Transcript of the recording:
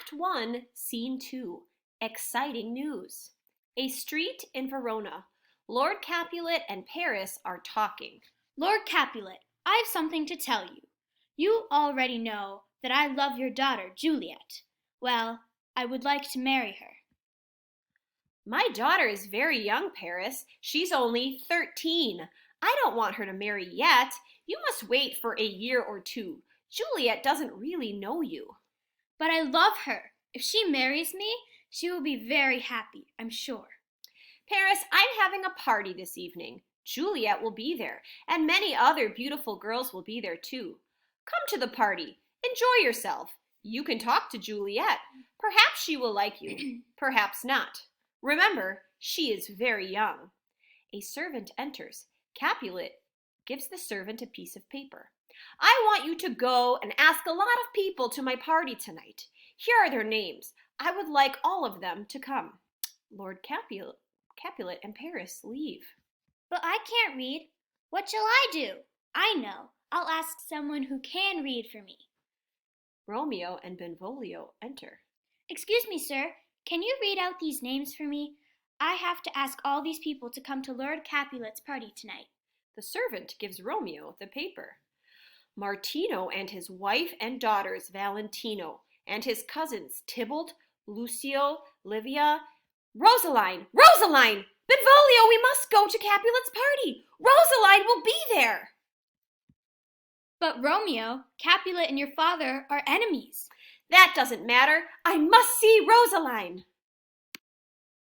Act 1, Scene 2. Exciting news. A street in Verona. Lord Capulet and Paris are talking. Lord Capulet, I have something to tell you. You already know that I love your daughter, Juliet. Well, I would like to marry her. My daughter is very young, Paris. She's only 13. I don't want her to marry yet. You must wait for a year or two. Juliet doesn't really know you. But I love her. If she marries me, she will be very happy, I'm sure. Paris, I'm having a party this evening. Juliet will be there, and many other beautiful girls will be there too. Come to the party. Enjoy yourself. You can talk to Juliet. Perhaps she will like you. Perhaps not. Remember, she is very young. A servant enters. Capulet gives the servant a piece of paper. I want you to go and ask a lot of people to my party tonight. Here are their names. I would like all of them to come. Lord Capulet and Paris leave. But I can't read. What shall I do? I know. I'll ask someone who can read for me. Romeo and Benvolio enter. Excuse me, sir. Can you read out these names for me? I have to ask all these people to come to Lord Capulet's party tonight. The servant gives Romeo the paper. Martino and his wife and daughters Valentino, and his cousins Tybalt, Lucio, Livia, Rosaline! Rosaline! Benvolio, we must go to Capulet's party! Rosaline will be there! But Romeo, Capulet and your father are enemies. That doesn't matter. I must see Rosaline.